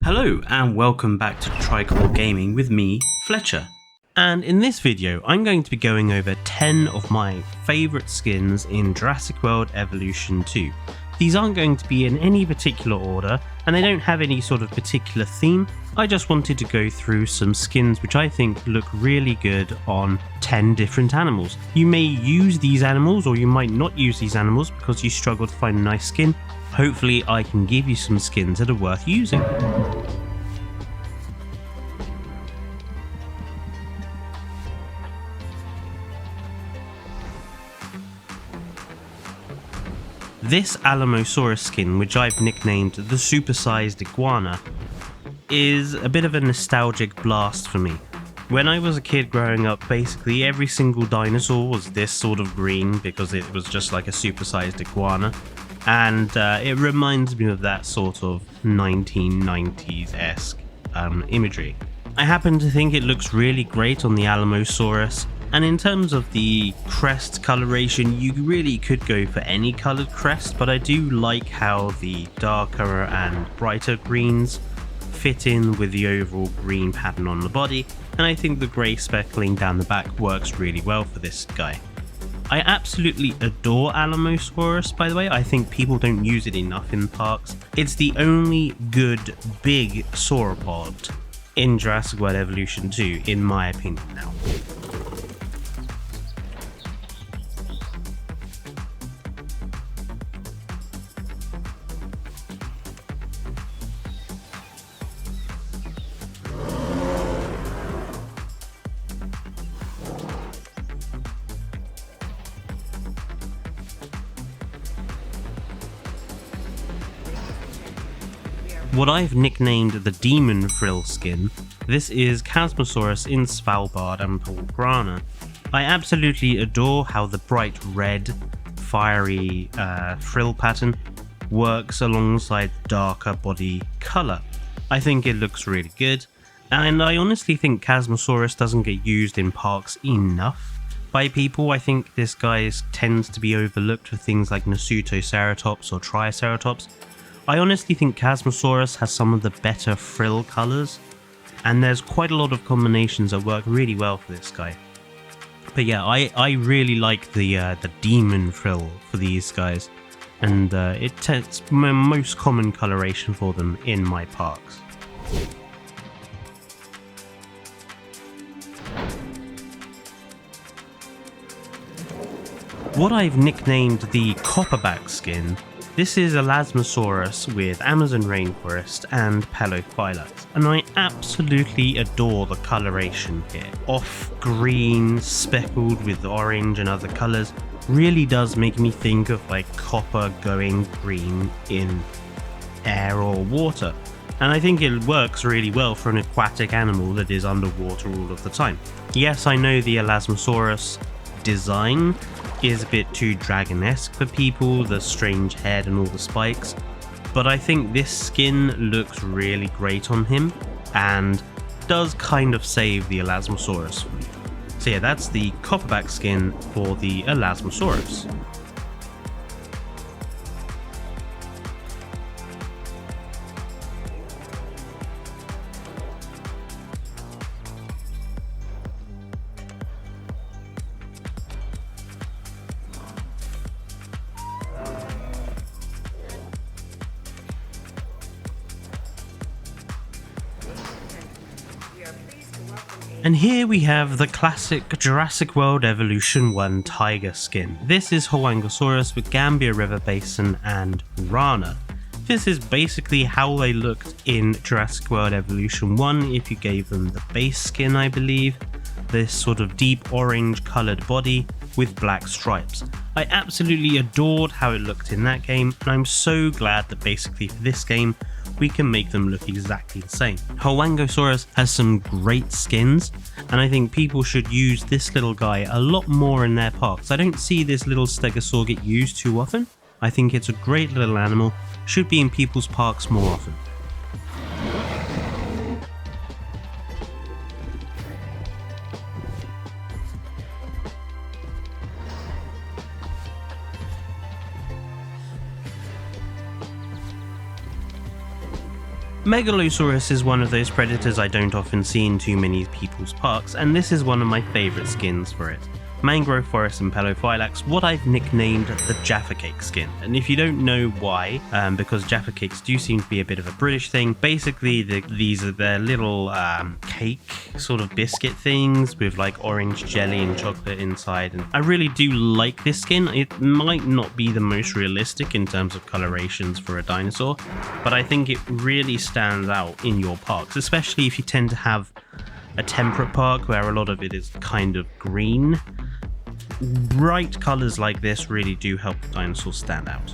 Hello and welcome back to Tricolor Gaming with me, Fletcher. And in this video, I'm going to be going over 10 of my favourite skins in Jurassic World Evolution 2. These aren't going to be in any particular order, and they don't have any sort of particular theme. I just wanted to go through some skins which I think look really good on 10 different animals. You may use these animals, or you might not use these animals because you struggle to find a nice skin. Hopefully I can give you some skins that are worth using. This Alamosaurus skin, which I've nicknamed the Supersized Iguana, is a bit of a nostalgic blast for me. When I was a kid growing up, basically every single dinosaur was this sort of green because it was just like a supersized iguana, and it reminds me of that sort of 1990s-esque imagery. I happen to think it looks really great on the Alamosaurus. And in terms of the crest coloration, you really could go for any coloured crest, but I do like how the darker and brighter greens fit in with the overall green pattern on the body, and I think the grey speckling down the back works really well for this guy. I absolutely adore Alamosaurus, by the way. I think people don't use it enough in parks. It's the only good big sauropod in Jurassic World Evolution 2, in my opinion now. What I've nicknamed the Demon Frill skin, this is Chasmosaurus in Svalbard and Backgroun. I absolutely adore how the bright red, fiery frill pattern works alongside darker body colour. I think it looks really good, and I honestly think Chasmosaurus doesn't get used in parks enough by people. I think this guy tends to be overlooked for things like Nasutoceratops or Triceratops. I honestly think Chasmosaurus has some of the better frill colours, and there's quite a lot of combinations that work really well for this guy. But yeah, I really like the demon frill for these guys, and it's my most common coloration for them in my parks. What I've nicknamed the Copperback skin, this is Elasmosaurus with Amazon rainforest and Pelophylax, and I absolutely adore the coloration here. Off green, speckled with orange and other colours, really does make me think of like copper going green in air or water. And I think it works really well for an aquatic animal that is underwater all of the time. Yes, I know the Elasmosaurus design is a bit too dragon-esque for people, the strange head and all the spikes, but I think this skin looks really great on him and does kind of save the Elasmosaurus for me. So yeah, that's the Copperback skin for the Elasmosaurus. And here we have the classic Jurassic World Evolution 1 tiger skin. This is Hangasaurus with Gambia River Basin and Rana. This is basically how they looked in Jurassic World Evolution 1 if you gave them the base skin, I believe. This sort of deep orange coloured body with black stripes. I absolutely adored how it looked in that game, and I'm so glad that basically for this game we can make them look exactly the same. Hangasaurus has some great skins, and I think people should use this little guy a lot more in their parks. I don't see this little stegosaur get used too often. I think it's a great little animal, should be in people's parks more often. Megalosaurus is one of those predators I don't often see in too many people's parks, and this is one of my favourite skins for it. Mangrove Forest and Pelophylax, what I've nicknamed the Jaffa Cake skin. And if you don't know why, because Jaffa Cakes do seem to be a bit of a British thing, basically these are their little cake sort of biscuit things with like orange jelly and chocolate inside. And I really do like this skin. It might not be the most realistic in terms of colorations for a dinosaur, but I think it really stands out in your parks, especially if you tend to have a temperate park where a lot of it is kind of green. Bright colours like this really do help the dinosaurs stand out.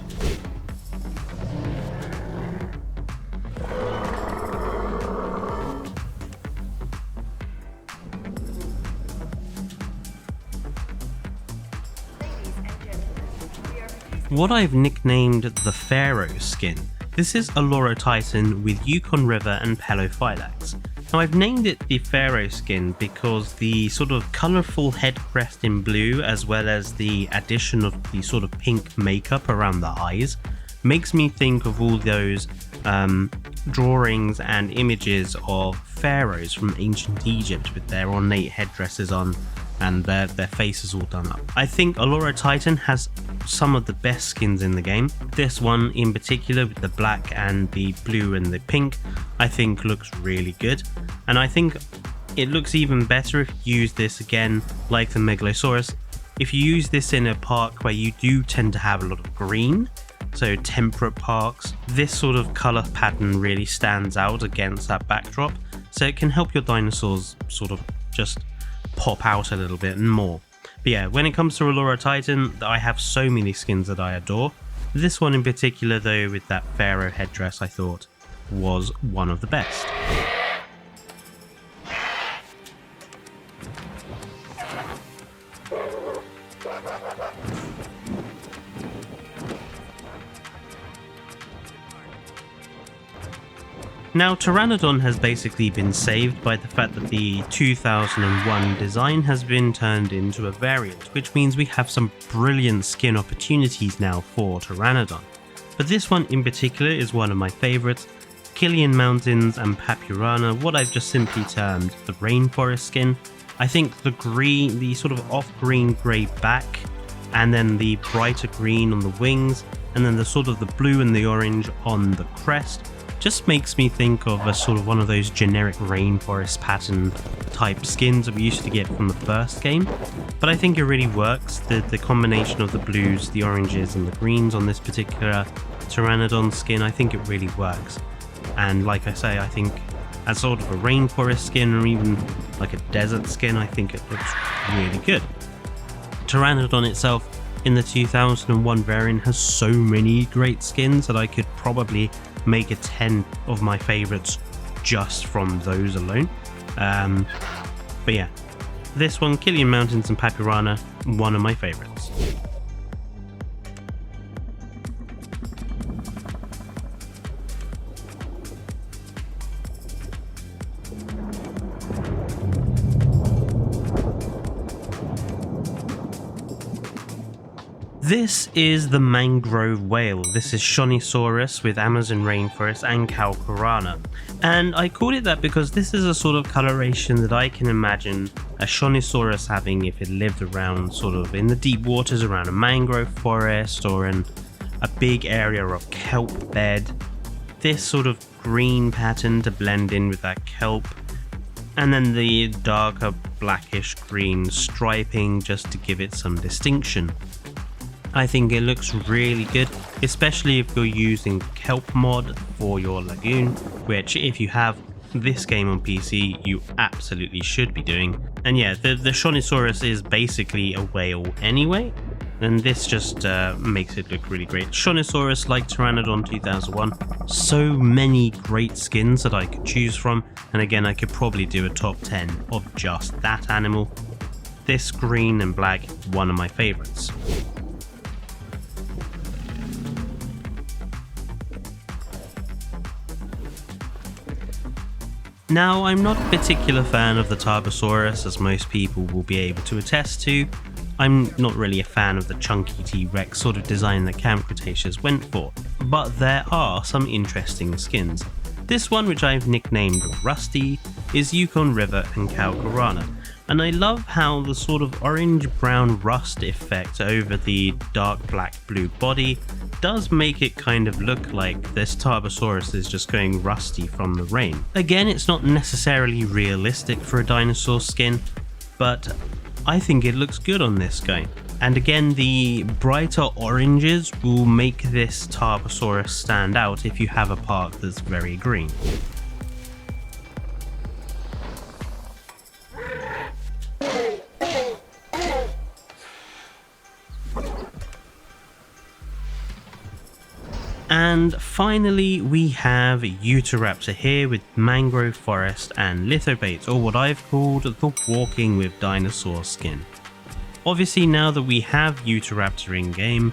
What I've nicknamed the Pharaoh skin. This is a Lorotitan with Yukon River and Pelophylax. Now I've named it the Pharaoh skin because the sort of colourful head crest in blue, as well as the addition of the sort of pink makeup around the eyes, makes me think of all those drawings and images of pharaohs from ancient Egypt with their ornate headdresses on and their faces all done up. I think Lorotitan has some of the best skins in the game. This one in particular with the black and the blue and the pink I think looks really good, and I think it looks even better if you use this again like the Megalosaurus. If you use this in a park where you do tend to have a lot of green, so temperate parks, this sort of colour pattern really stands out against that backdrop, so it can help your dinosaurs sort of just pop out a little bit and more. But yeah, when it comes to Lorotitan, I have so many skins that I adore. This one in particular though, with that pharaoh headdress, I thought was one of the best. Now, Pteranodon has basically been saved by the fact that the 2001 design has been turned into a variant, which means we have some brilliant skin opportunities now for Pteranodon. But this one in particular is one of my favourites, Kilian Mountains and Papurana, what I've just simply termed the rainforest skin. I think the green, the sort of off-green grey back, and then the brighter green on the wings, and then the sort of the blue and the orange on the crest, just makes me think of a sort of one of those generic rainforest pattern type skins that we used to get from the first game. But I think it really works. The combination of the blues, the oranges and the greens on this particular Pteranodon skin, I think it really works. And like I say, I think as sort of a rainforest skin or even like a desert skin, I think it looks really good. Pteranodon itself in the 2001 variant has so many great skins that I could probably make a 10 of my favorites just from those alone. But yeah, this one, Kilian Mountains and Papurana, one of my favorites. This is the mangrove whale. This is Shunosaurus with Amazon rainforest and Calcarana. And I called it that because this is a sort of coloration that I can imagine a Shunosaurus having if it lived around sort of in the deep waters around a mangrove forest or in a big area of kelp bed. This sort of green pattern to blend in with that kelp, and then the darker blackish green striping just to give it some distinction. I think it looks really good, especially if you're using kelp mod for your lagoon, which if you have this game on PC, you absolutely should be doing. And yeah, the Shunosaurus is basically a whale anyway, and this just makes it look really great. Shunosaurus, like Pteranodon 2001, so many great skins that I could choose from, and again I could probably do a top 10 of just that animal. This green and black, one of my favorites. Now, I'm not a particular fan of the Tarbosaurus, as most people will be able to attest to. I'm not really a fan of the chunky T-Rex sort of design that Camp Cretaceous went for, but there are some interesting skins. This one, which I've nicknamed Rusty, is Yukon River and Kalkarana, and I love how the sort of orange-brown rust effect over the dark black-blue body does make it kind of look like this Tarbosaurus is just going rusty from the rain. Again, it's not necessarily realistic for a dinosaur skin, but I think it looks good on this guy. And again, the brighter oranges will make this Tarbosaurus stand out if you have a part that's very green. And finally, we have Utahraptor here with mangrove forest and lithobates, or what I've called the walking with dinosaur skin. Obviously, now that we have Utahraptor in game,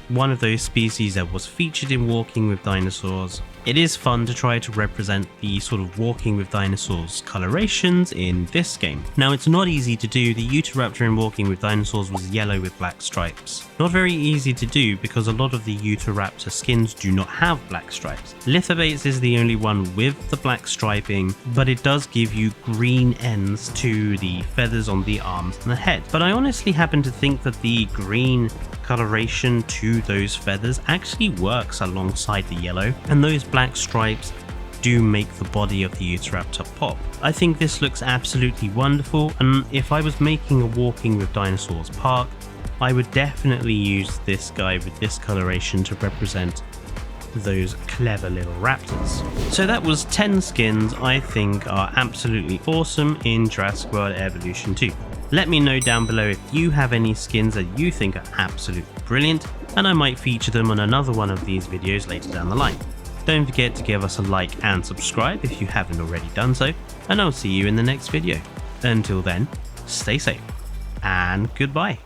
one of those species that was featured in Walking with Dinosaurs, it is fun to try to represent the sort of Walking with Dinosaurs colorations in this game. Now, it's not easy to do. The Utahraptor in Walking with Dinosaurs was yellow with black stripes. Not very easy to do because a lot of the Utahraptor skins do not have black stripes. Lithobates is the only one with the black striping, but it does give you green ends to the feathers on the arms and the head. But I honestly happen to think that the green coloration to those feathers actually works alongside the yellow, and those black stripes do make the body of the Utahraptor pop. I think this looks absolutely wonderful, and if I was making a Walking with Dinosaurs park, I would definitely use this guy with this coloration to represent those clever little raptors. So that was 10 skins I think are absolutely awesome in Jurassic World Evolution 2. Let me know down below if you have any skins that you think are absolutely brilliant, and I might feature them on another one of these videos later down the line. Don't forget to give us a like and subscribe if you haven't already done so, and I'll see you in the next video. Until then, stay safe, and goodbye.